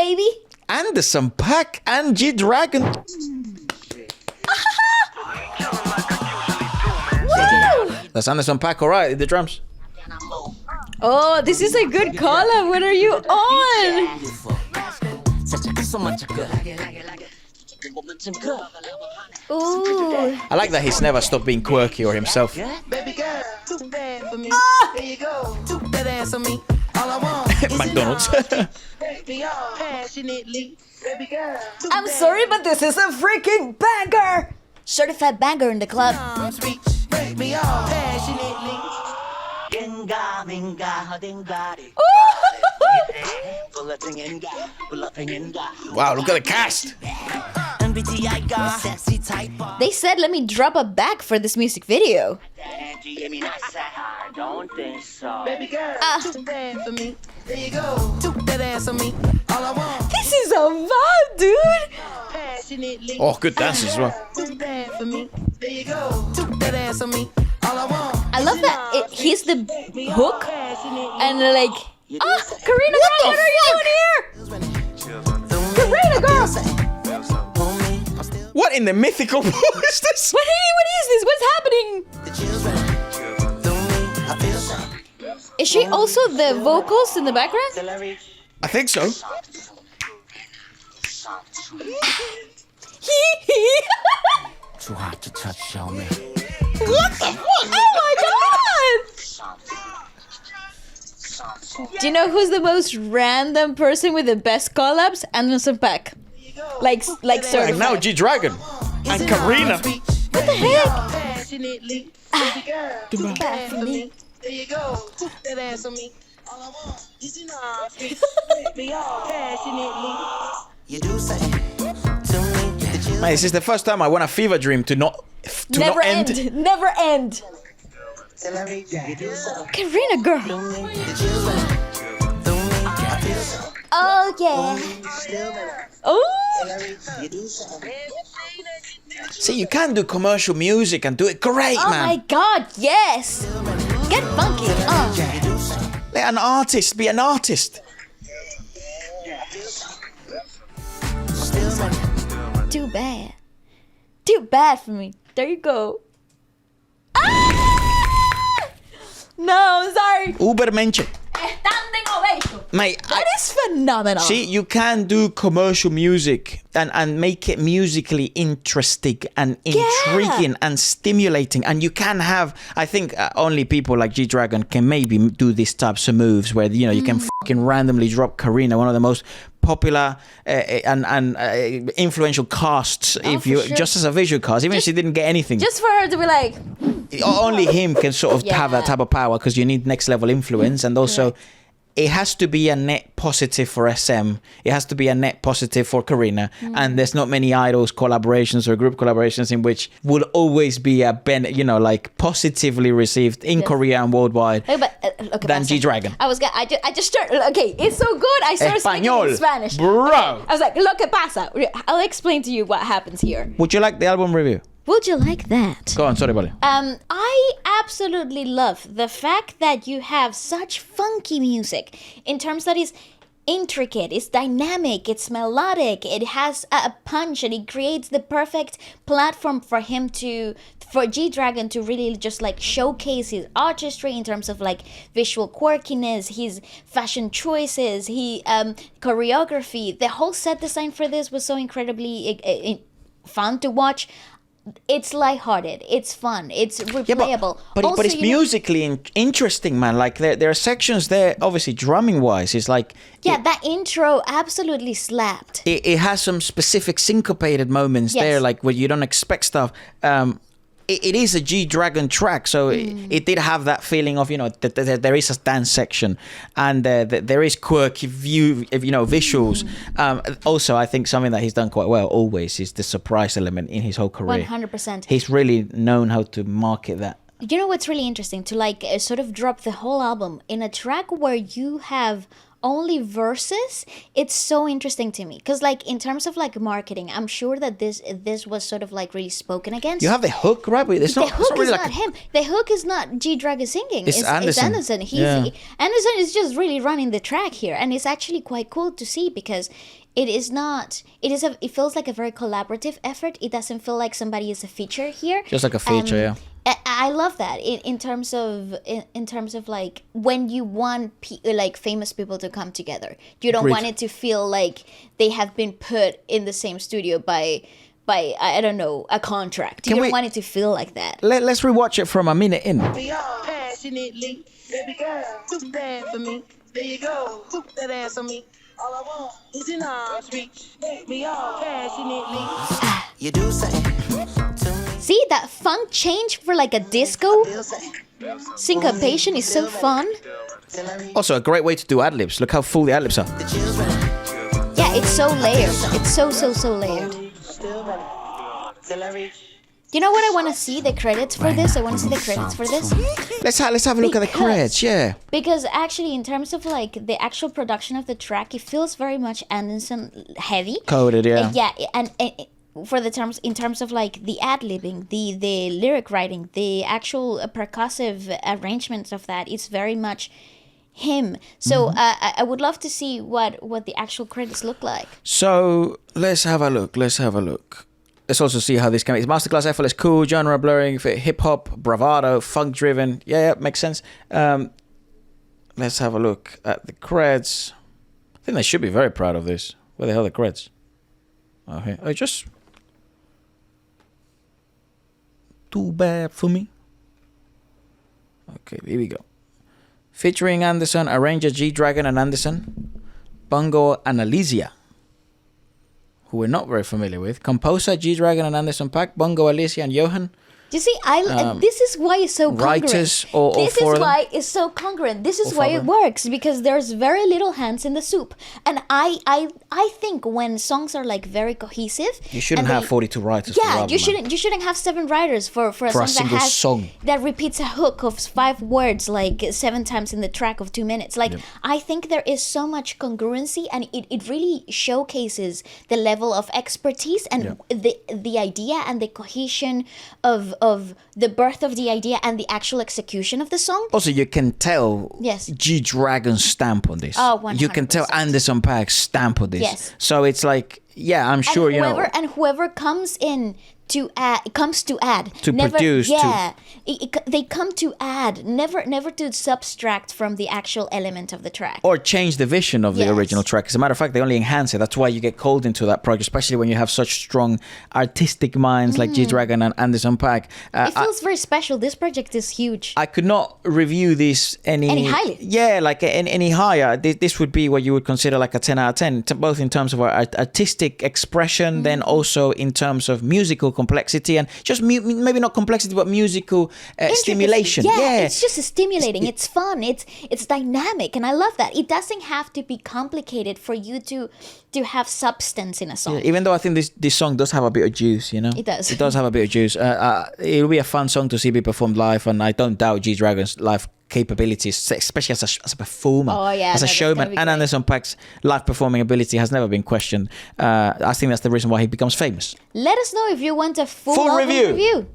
baby. Anderson .Paak and G-Dragon. Woo! That's Anderson .Paak, all right, the drums. Oh, this is a good collab. What are you on? Ooh. I like that he's never stopped being quirky or himself. McDonald's. I'm sorry, but this is a freaking banger. Certified banger in the club. Wow, look at the cast. They said let me drop a bag for this music video. This is a vibe, dude. Oh, good dances as well. I love that he's the hook and like, Karina, girl, what are you doing here? Karina, girl. What in the mythical pool is this? What is this? What's happening? Is she also the vocals in the background? I think so. Too hot to touch, show me. What the fuck? Oh my god! Do you know who's the most random person with the best collabs? Anderson .Paak. Like certified. And now G-Dragon. And Karina. What the heck? Too bad for me. There you go. Put that ass on me. All I want is your arms. Make me all passionately. You do say to me that you Man, this is the first time I want a fever dream to not end. Never end. Karina, girl. Oh yeah. Oh. See, you can do commercial music and do it great, Oh man. my god, yes. Get funky. Let an artist be an artist. Too bad. Too bad for me. There you go. Ah! No, I'm sorry. Ubermensch. Mate, That is phenomenal. see, you can do commercial music and make it musically interesting and intriguing and stimulating. And you can have, I think only people like G-Dragon can maybe do these types of moves where, you know, you can fucking randomly drop Karina, one of the most popular and influential casts, if you just as a visual cast, even if she didn't get anything. Just for her to be like, Only him can sort of have that type of power because you need next level influence, and also it has to be a net positive for SM. It has to be a net positive for Karina. And there's not many idols collaborations or group collaborations in which will always be a positively received in Korea and worldwide than G-Dragon. I just started. Okay, it's so good. I started speaking in Spanish. Bro. I was like, lo que pasa. I'll explain to you what happens here. Would you like the album review? Would you like that? Go on, sorry, buddy. I absolutely love the fact that you have such funky music in terms that is intricate, it's dynamic, it's melodic, it has a punch, and it creates the perfect platform for G-Dragon to really just like showcase his artistry in terms of like visual quirkiness, his fashion choices, choreography. The whole set design for this was so incredibly fun to watch. It's lighthearted, it's fun, it's replayable. But it's musically interesting, man. Like there are sections there, obviously drumming wise, it's like that intro absolutely slapped. It has some specific syncopated moments there, like where you don't expect stuff. It is a G-Dragon track, so it did have that feeling of, you know, that there is a dance section and there is quirky visuals. Also, I think something that he's done quite well always is the surprise element in his whole career. 100%. He's really known how to market that. You know what's really interesting? To like sort of drop the whole album in a track where you have only verses. It's so interesting to me because like in terms of like marketing, I'm sure that this was sort of like really spoken against. You have the hook, right? But it's The not, hook it's not really is like not him. The hook is not G Dragon singing. It's Anderson. Anderson. Yeah. Anderson is just really running the track here, and it's actually quite cool to see because it is not. It feels like a very collaborative effort. It doesn't feel like somebody is a feature here. just like a feature, yeah. I love that in terms of like when you want like famous people to come together, you don't Agreed. want it to feel like they have been put in the same studio by I don't know, a contract. You don't want it to feel like that. Let's rewatch it from a minute in. We all passionately, baby girl, do that for me. There you go, put that ass on me. All I want is in arms reach. We all passionately. You do say to me. See that funk change for like a disco syncopation is so fun. Also, a great way to do ad-libs. Look how full the ad-libs are. The chills running. Yeah, it's so layered. It's so layered. Still running till I reach. You know what I want to see? The credits for this. I want to see the credits for this. Let's have a look at the Because- credits, yeah. Because actually, in terms of like the actual production of the track, it feels very much Anderson heavy. Coded, yeah. Yeah, and for the terms in terms of like the ad libbing, the lyric writing, the actual percussive arrangements of that, it's very much him. So I would love to see what the actual credits look like. So let's have a look. Let's also see how this can be. Masterclass effortless, cool, genre blurring, hip hop, bravado, funk driven. Yeah, makes sense. Let's have a look at the creds. I think they should be very proud of this. Where the hell are the creds? Oh, here. Oh, just too bad for me. Okay, here we go. Featuring Anderson, arranger G Dragon and Anderson, Bungo and Alicia, who we're not very familiar with, composer G Dragon and Anderson Paak, Bungo, Alicia and Johan. You see, this is why it's so congruent. Writers, all this four is of them? why it's so congruent. This is All why four it of them? works because there's very little hands in the soup. And I think when songs are like very cohesive, You shouldn't and have they- 42 writers. for the Yeah, album, man. you shouldn't have 7 writers for a For a song single song. that repeats a hook of 5 words like 7 times in the track of 2 minutes. Like I think there is so much congruency and it really showcases the level of expertise and the idea and the cohesion of the birth of the idea and the actual execution of the song. Also, you can tell Yes. G Dragon's stamp on this. Oh, You can tell 100%. Anderson Paak's stamp on this. Yes. So it's like, yeah, I'm sure, And whoever comes in to add, To produce, to- Yeah, they come to add, never to subtract from the actual element of the track. or change the vision of the Yes. original track. As a matter of fact, they only enhance it. That's why you get called into that project, especially when you have such strong artistic minds like G Dragon and Anderson Paak. It feels very special. This project is huge. I could not review this Any highly. Yeah, like any higher. This would be what you would consider like a 10 out of 10, both in terms of artistic expression, then also in terms of musical complexity and just maybe not complexity, but musical stimulation. Yeah, it's just stimulating. It's fun. It's dynamic, and I love that. It doesn't have to be complicated for you to have substance in a song. Even though I think this song does have a bit of juice, you know? It does. It does have a bit of juice. It'll be a fun song to see be performed live, and I don't doubt G Dragon's live capabilities, especially as a performer, Oh, yeah, as a no, that's showman. gonna be And great. Anderson Paak's live performing ability has never been questioned. I think that's the reason why he becomes famous. Let us know if you want a full Full album review. review.